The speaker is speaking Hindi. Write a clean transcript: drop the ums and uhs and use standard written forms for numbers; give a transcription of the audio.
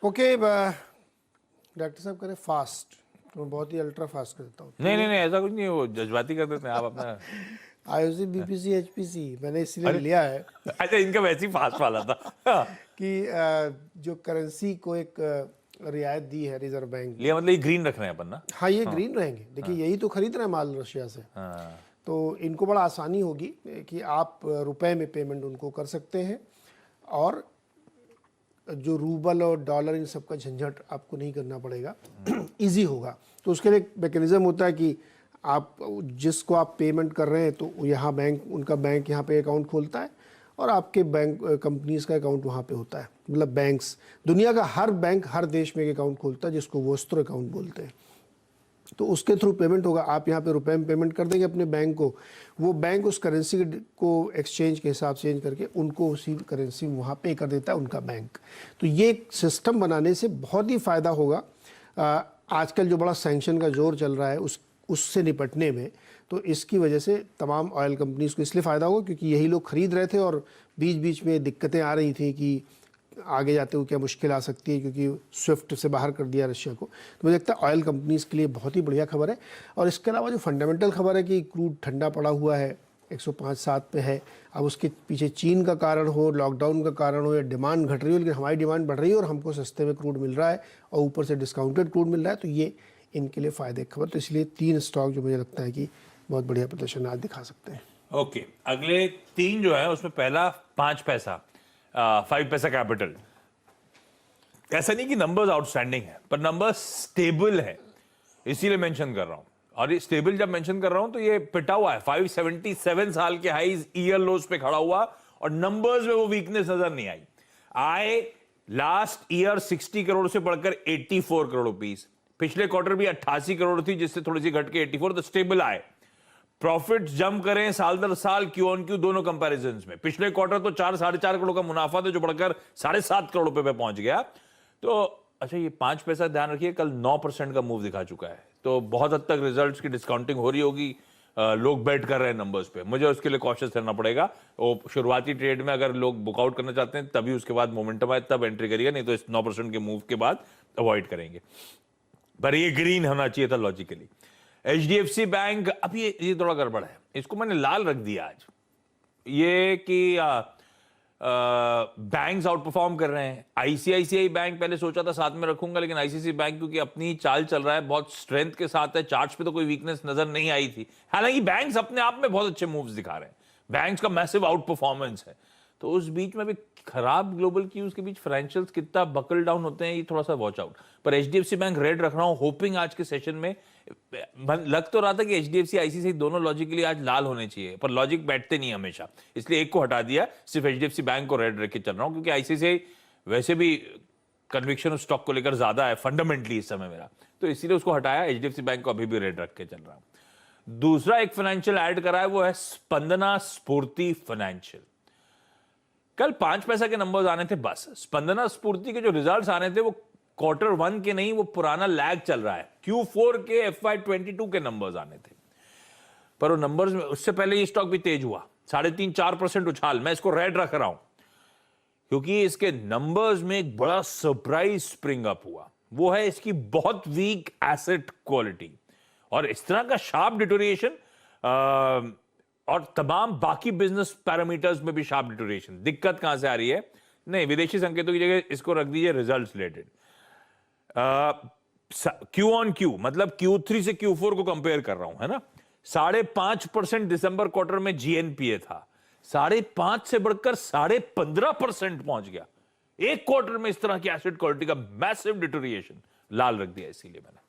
ओके डॉक्टर साहब करें फास्ट, तो मैं बहुत ही अल्ट्रा फास्ट कर देता हूँ। नहीं नहीं नहीं, ऐसा कुछ नहीं है, वो जज्बाती कर देते हैं आप अपना। आईओसी बीपीसी एचपीसी मैंने इसलिए लिया है अच्छा, इनका वैसे ही फास्ट वाला था। कि जो करेंसी को एक रियायत दी है रिजर्व बैंक। लिया मतलब ये ग्रीन रख रहे हैं अपन ना। हाँ, ये ग्रीन रहेंगे। देखिए यही तो खरीद रहे हैं माल रशिया से, हाँ। तो इनको बड़ा आसानी होगी कि आप रुपए में पेमेंट उनको कर सकते हैं, और जो रूबल और डॉलर इन सब का झंझट आपको नहीं करना पड़ेगा, इजी होगा। तो उसके लिए एक मैकेनिज्म होता है कि आप जिसको आप पेमेंट कर रहे हैं तो यहाँ बैंक, उनका बैंक यहाँ पे अकाउंट खोलता है, और आपके बैंक कंपनीज का अकाउंट वहाँ पे होता है। मतलब बैंक्स, दुनिया का हर बैंक हर देश में एक अकाउंट खोलता है जिसको वोस्त्र अकाउंट बोलते हैं। तो उसके थ्रू पेमेंट होगा। आप यहाँ पे रुपए में पेमेंट कर देंगे अपने बैंक को, वो बैंक उस करेंसी को एक्सचेंज के हिसाब से चेंज करके उनको उसी करेंसी में वहाँ पे कर देता है उनका बैंक। तो ये एक सिस्टम बनाने से बहुत ही फ़ायदा होगा। आजकल जो बड़ा सैंक्शन का जोर चल रहा है उससे निपटने में, तो इसकी वजह से तमाम ऑयल कंपनीज़ को इसलिए फ़ायदा होगा क्योंकि यही लोग खरीद रहे थे, और बीच बीच में दिक्कतें आ रही थी कि आगे जाते हुए क्या मुश्किल आ सकती है क्योंकि स्विफ्ट से बाहर कर दिया रशिया को। तो मुझे लगता है ऑयल कंपनीज़ के लिए बहुत ही बढ़िया खबर है। और इसके अलावा जो फंडामेंटल खबर है कि क्रूड ठंडा पड़ा हुआ है, 105-7 पे है। अब उसके पीछे चीन का कारण हो, लॉकडाउन का कारण हो, या डिमांड घट रही हो, लेकिन हमारी डिमांड बढ़ रही है और हमको सस्ते में क्रूड मिल रहा है और ऊपर से डिस्काउंटेड क्रूड मिल रहा है, तो ये इनके लिए फ़ायदे की खबर। तो इसलिए 3 स्टॉक जो मुझे लगता है कि बहुत बढ़िया प्रदर्शन आज दिखा सकते हैं। ओके, अगले 3 जो है उसमें पहला 5 पैसा, 5 पैसा कैपिटल। ऐसा नहीं कि नंबर्स आउटस्टैंडिंग है, पर नंबर्स स्टेबल है, इसीलिए मेंशन कर रहा हूं। और ये स्टेबल जब मेंशन कर रहा हूं तो ये पिटा हुआ है 577 साल के हाईज, ईयर लोस पे खड़ा हुआ, और नंबर्स में वो वीकनेस नजर नहीं आई। आए लास्ट ईयर 60 करोड़ से बढ़कर 84 करोड़ रुपीस, पिछले क्वार्टर भी 88 करोड़ थी जिससे थोड़ी सी घट के 84, तो स्टेबल आए। प्रॉफिट जंप करें साल दर साल, क्यू ऑन क्यू दोनों कंपैरिजन में। पिछले क्वार्टर तो 4-4.5 करोड़ का मुनाफा था जो बढ़कर 7.5 करोड़ रुपए पे पहुंच गया। तो अच्छा, ये 5 पैसा ध्यान रखिए, कल 9% का मूव दिखा चुका है, तो बहुत हद तक रिजल्ट्स की डिस्काउंटिंग हो रही होगी। लोग बेट कर रहे हैं नंबर्स पे, मुझे उसके लिए कॉशियस रहना पड़ेगा। वो शुरुआती ट्रेड में अगर लोग बुकआउट करना चाहते हैं तभी उसके बाद मोमेंटम आए तब एंट्री करिएगा, नहीं तो इस 9% के मूव के बाद अवॉइड करेंगे। पर ये ग्रीन होना चाहिए था लॉजिकली। एचडीएफसी बैंक, अब ये थोड़ा गड़बड़ है, इसको मैंने लाल रख दिया आज। ये कि बैंक्स आउट परफॉर्म कर रहे हैं। आईसीआईसीआई बैंक पहले सोचा था साथ में रखूंगा, लेकिन आईसीआईसीआई बैंक क्योंकि अपनी चाल चल रहा है, बहुत स्ट्रेंथ के साथ है, चार्ट्स पे तो कोई वीकनेस नजर नहीं आई थी। हालांकि बैंक्स अपने आप में बहुत अच्छे मूव्स दिखा रहे हैं, बैंक्स का मैसिव आउट परफॉर्मेंस है। तो उस बीच में भी खराब ग्लोबल क्यूज के बीच फाइनेंशियल्स कितना बकल डाउन होते हैं, ये थोड़ा सा वॉच आउट। पर एचडीएफसी बैंक रेड रख रहा हूं, होपिंग आज के सेशन में लग तो रहा था कि एचडीएफसी आईसीआईसीआई दोनों लॉजिकली आज लाल होने चाहिए, पर लॉजिक बैठते नहीं हमेशा, इसलिए एक को हटा दिया, सिर्फ एचडीएफसी बैंक को रेड रख के चल रहा हूं, क्योंकि आईसीआईसीआई वैसे भी कन्विक्शन उस स्टॉक को लेकर ज्यादा है फंडामेंटली इस समय मेरा, तो इसीलिए उसको हटाया। एचडीएफसी बैंक को अभी भी रेड रख के चल रहा हूं। दूसरा एक फाइनेंशियल ऐड करा है, वो है स्पंदना स्फूर्ति फाइनेंशियल। कल 5 पैसा के नंबर्स आने थे बस। स्पंदना स्फूर्ति के जो रिजल्ट्स आने थे वो Q1 के नहीं, वो पुराना लैग चल रहा है, Q4 के FY22 के नंबर्स आने थे। पर वो नंबर्स में उससे पहले ये स्टॉक भी तेज हुआ, 3.5-4% उछाल। मैं इसको रेड रख रहा हूं क्योंकि इसके नंबर्स में एक बड़ा सरप्राइज स्प्रिंग अप हुआ, वो है इसकी बहुत वीक एसेट क्वालिटी, और इस तरह का शार्प डिटोरिएशन और तमाम बाकी बिजनेस पैरामीटर्स में भी शार्प डिटोरिएशन। दिक्कत कहां से आ रही है? नहीं, विदेशी संकेतों की जगह इसको रख दीजिए results related. Q on Q मतलब Q3 से Q4 को कंपेयर कर रहा हूं, है ना। 5.5% दिसंबर क्वार्टर में जीएनपीए था, 5.5 से बढ़कर 15.5% पहुंच गया। एक क्वार्टर में इस तरह की एसेट क्वालिटी का मैसिव डिटोरिएशन, लाल रख दिया इसीलिए मैंने।